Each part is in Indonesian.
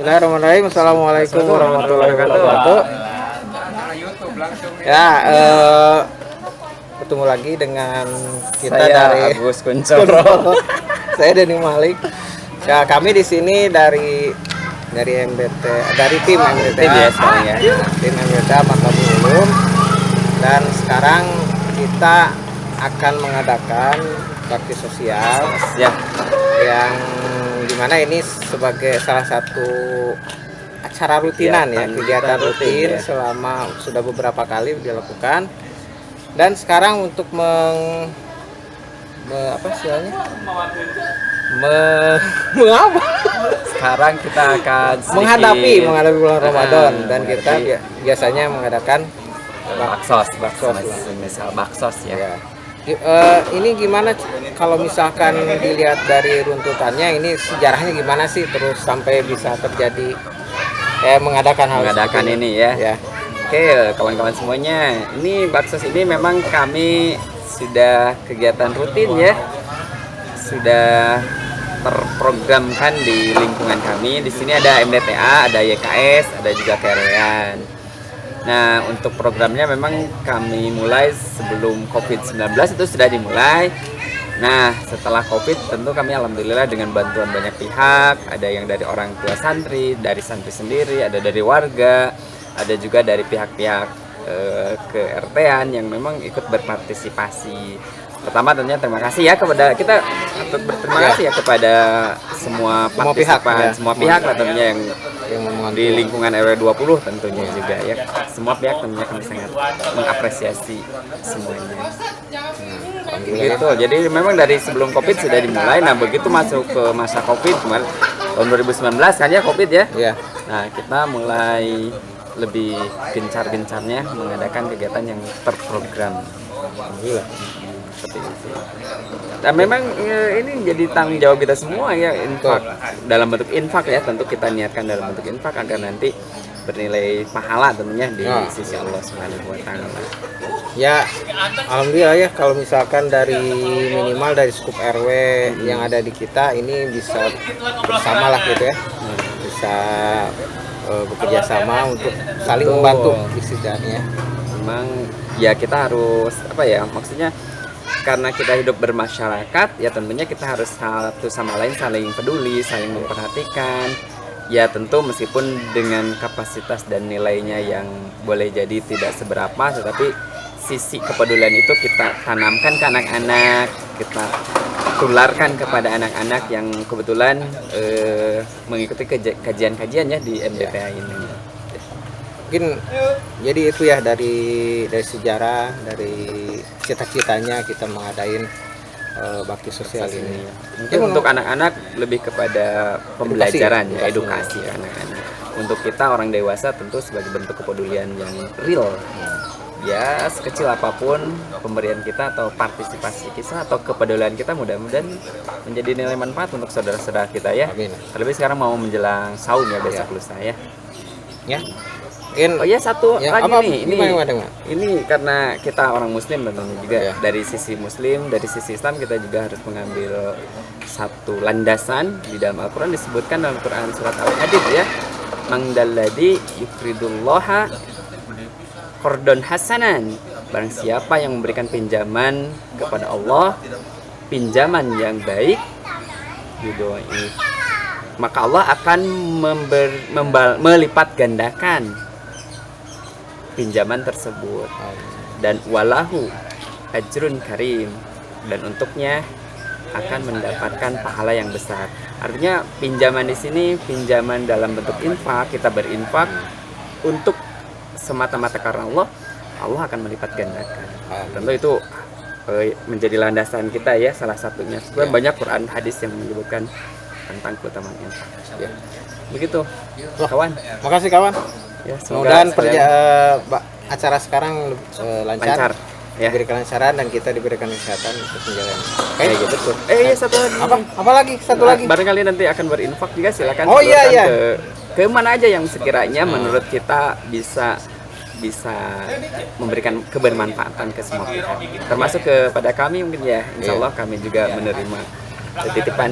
Bismillahirrahmanirrahim. Assalamualaikum warahmatullahi wabarakatuh. Ya, bertemu lagi dengan kita saya dari Agus Kuncoro. Saya Denny Malik. Ya, kami di sini dari MBT, dari tim MBT ya sekarang ya. Tim MBT Makabulum. Dan sekarang kita akan mengadakan bakti sosial Ya, yang dimana ini sebagai salah satu acara rutinan kegiatan rutin ya. Selama sudah beberapa kali dilakukan. Dan sekarang untuk sekarang kita akan menghadapi bulan Ramadan dan kita menghadapi biasanya mengadakan baksos baksos. misal baksos ya. Ini gimana kalau misalkan dilihat dari runtutannya, ini sejarahnya gimana sih terus sampai bisa terjadi mengadakan ini ya. Oke, kawan-kawan semuanya, ini baksos ini memang kami sudah kegiatan rutin ya, sudah terprogramkan di lingkungan kami. Di sini ada MDTA, ada YKS, ada juga Kerean. Nah, untuk programnya memang kami mulai sebelum COVID-19 itu sudah dimulai. Nah, setelah COVID tentu kami alhamdulillah dengan bantuan banyak pihak, ada yang dari orang tua santri, dari santri sendiri, ada dari warga, ada juga dari pihak-pihak ke RT-an yang memang ikut berpartisipasi. Pertama tentunya terima kasih ya kepada kita, berterima kasih ya kepada semua partisipan, semua pihak lah tentunya yang di lingkungan RW 20 tentunya juga ya. Semua pihak tentunya kami sangat mengapresiasi semuanya. Begitu. Jadi memang dari sebelum Covid sudah dimulai. Nah, begitu masuk ke masa Covid kemarin tahun 2019 kan ya Covid ya. Iya. Nah, kita mulai lebih gencar-gencarnya mengadakan kegiatan yang terprogram. Alhamdulillah. Seperti itu. Dan memang ini jadi tanggung jawab kita semua ya, infak dalam bentuk infak ya, tentu kita niatkan dalam bentuk infak agar nanti bernilai pahala tentunya di sisi Allah Subhanahu wa taala. Ya, alhamdulillah ya kalau misalkan dari minimal dari skup RW yang ada di kita ini bisa bersama lah gitu ya. Bisa bekerja sama untuk saling membantu istilahnya. Memang ya kita harus maksudnya karena kita hidup bermasyarakat ya tentunya kita harus satu sama lain saling peduli, saling memperhatikan. Ya tentu meskipun dengan kapasitas dan nilainya yang boleh jadi tidak seberapa, tetapi sisi kepedulian itu kita tanamkan ke anak-anak, kita tularkan kepada anak-anak yang kebetulan mengikuti kajian-kajian ya di MDTA ini. Mungkin jadi itu ya dari sejarah, dari cita-citanya kita mengadain bakti sosial ini. Mungkin untuk anak-anak lebih kepada pembelajaran edukasi anak-anak. Untuk kita orang dewasa tentu sebagai bentuk kepedulian yang real. Ya sekecil apapun pemberian kita atau partisipasi kita atau kepedulian kita mudah-mudahan menjadi nilai manfaat untuk saudara-saudara kita ya. Amin. Terlebih sekarang mau menjelang saum ya besok lusa ya. Ya. Oh ya satu lagi nih, ini karena kita orang Muslim tentunya juga dari sisi Muslim, dari sisi Islam kita juga harus mengambil satu landasan di dalam Al-Quran, disebutkan dalam Quran surat Al-Hadid ya, mangdalladzi yukridullaha qardon hasanan, barang siapa yang memberikan pinjaman kepada Allah, pinjaman yang baik, yudha'if, maka Allah akan melipat gandakan pinjaman tersebut, dan walahu ajrun karim, dan untuknya akan mendapatkan pahala yang besar. Artinya pinjaman di sini pinjaman dalam bentuk infak, kita berinfak untuk semata-mata karena Allah, Allah akan melipat gandakan. Tentu itu menjadi landasan kita ya, salah satunya. Sebenarnya banyak Quran hadis yang menyebutkan tentang keutamaan infak. Ya. Begitu, kawan. Makasih kawan. Ya, mudah-mudahan acara sekarang lancar ya. Diberikan kelancaran dan kita diberikan kesehatan untuk menjalani. Betul. Satu lagi. Apa lagi? Satu lagi. Barangkali nanti akan berinfak juga, silakan. Ke mana aja yang sekiranya menurut kita bisa memberikan kebermanfaatan ke semua pihak. Termasuk kepada kami mungkin ya. Insya Allah kami juga menerima titipan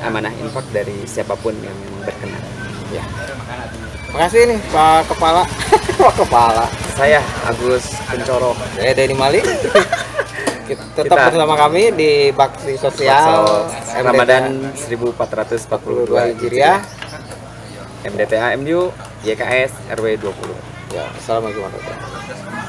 amanah infak dari siapapun yang berkenan. Ya. Makasih nih Pak Kepala. Pak Kepala. Saya Agus Pencoro. Saya Denny Malik. Tetap bersama kami di Bakti Sosial Ramadan 1442 Hijriah. MDTA MU YKS RW 20. Ya, assalamualaikum warahmatullahi wabarakatuh.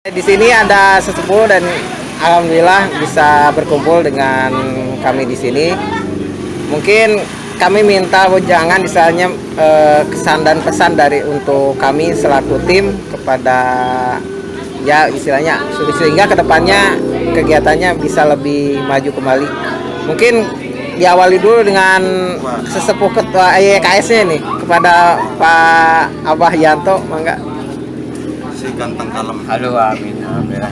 Di sini ada sesepuh dan alhamdulillah bisa berkumpul dengan kami di sini. Mungkin kami minta jangan misalnya kesan dan pesan dari untuk kami selaku tim kepada ya istilahnya sehingga kedepannya kegiatannya bisa lebih maju kembali. Mungkin diawali dulu dengan sesepuh ketua YKS-nya nih kepada Pak Abah Yanto, mangga. Si ganteng kalem. Halo, amin. Alhamdulillah.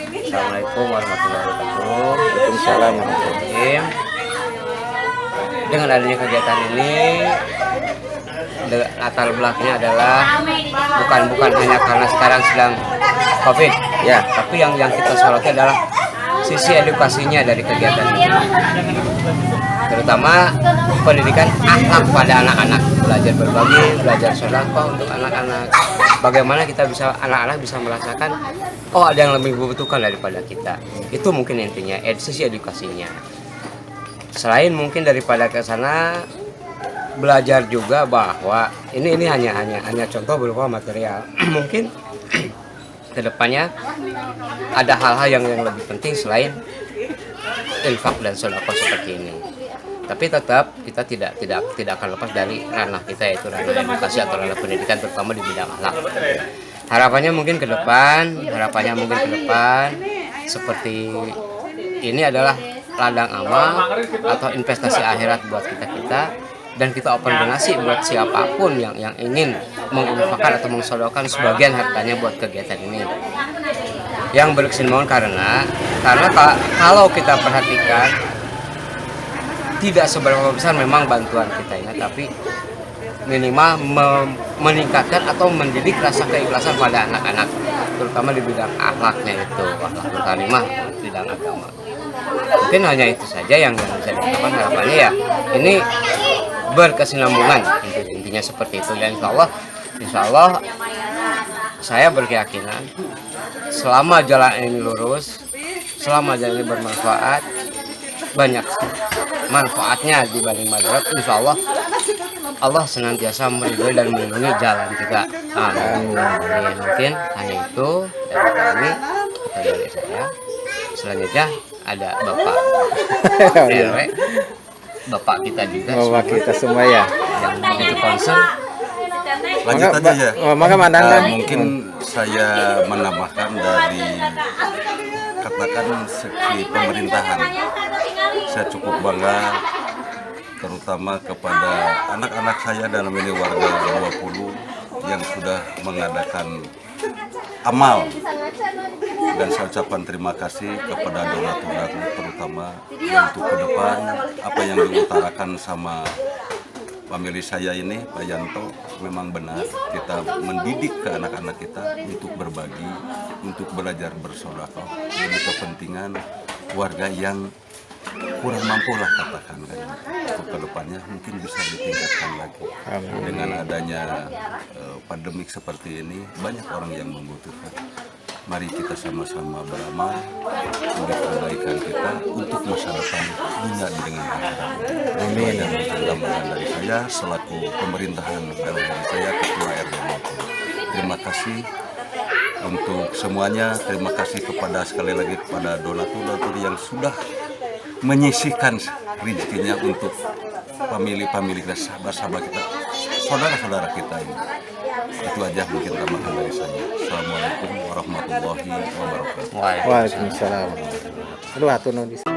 Assalamualaikum warahmatullahi wabarakatuh. Waalaikumsalam. Dengan adanya kegiatan ini, latar belakangnya adalah bukan hanya karena sekarang sedang COVID, Ya. tapi yang kita soroti adalah sisi edukasinya dari kegiatan ini. Terutama pendidikan akhlak pada anak-anak, belajar berbagi, belajar sedekah untuk anak-anak. Bagaimana anak-anak bisa merasakan ada yang lebih membutuhkan daripada kita. Itu mungkin intinya sisi edukasinya. Selain mungkin daripada ke sana belajar juga bahwa ini hanya contoh berupa material. Mungkin kedepannya ada hal-hal yang lebih penting selain infak dan sedekah seperti ini. Tapi tetap kita tidak akan lepas dari ranah kita, yaitu ranah edukasi atau ranah pendidikan, terutama di bidang akhlak. Harapannya mungkin ke depan seperti ini adalah ladang amal atau investasi akhirat buat kita, dan kita open donasi buat siapapun yang ingin menginfakkan atau mensodokkan sebagian hartanya buat kegiatan ini. Yang berkesinambungan karena kalau kita perhatikan tidak seberapa besar memang bantuan kita ini, tapi minimal meningkatkan atau mendidik rasa keikhlasan pada anak-anak, terutama di bidang akhlaknya itu, akhlakul karimah, bidang agama. Mungkin hanya itu saja yang bisa dilakukan. Harapannya ya ini berkesinambungan, intinya seperti itu. Dan insya Allah saya berkeyakinan selama jalan ini lurus, selama jalan ini bermanfaat, banyak manfaatnya dibanding madarat. Insya Allah senantiasa meridhoi dan melindungi jalan kita. Amin. Mungkin hanya itu dari kami atau dari saya. Selanjutnya ada Bapak RW, Bapak kita juga, Bapak kita semua ya. yang begitu concern. Lanjut aja ya. Maka Mungkin saya menambahkan dari katakan segi pemerintahan. Saya cukup bangga terutama kepada anak-anak saya dalam ini warga 20 yang sudah mengadakan amal, dan saya ucapkan terima kasih kepada donatur terutama untuk ke depan apa yang diutarakan sama famili saya ini, Pak Yanto, memang benar kita mendidik ke anak-anak kita untuk berbagi, untuk belajar bersedekah demi kepentingan warga yang kurang mampu lah katakan kan. Untuk kedepannya mungkin bisa ditingkatkan lagi. Dengan adanya pandemik seperti ini banyak orang yang membutuhkan. Mari kita sama-sama beramal untuk kebaikan kita untuk masa depan dunia dengan akhirat. Amin. Dan tambahan dari saya selaku pemerintahan dalam diri saya Ketua RW. Terima kasih untuk semuanya. Terima kasih sekali lagi kepada donatur yang sudah menyisihkan rezekinya untuk famili kita, sahabat-sahabat kita, saudara-saudara kita ini. Itu aja mungkin tambahan dari saya. Assalamualaikum warahmatullahi wabarakatuh. Waalaikumsalam. Aduh, atuh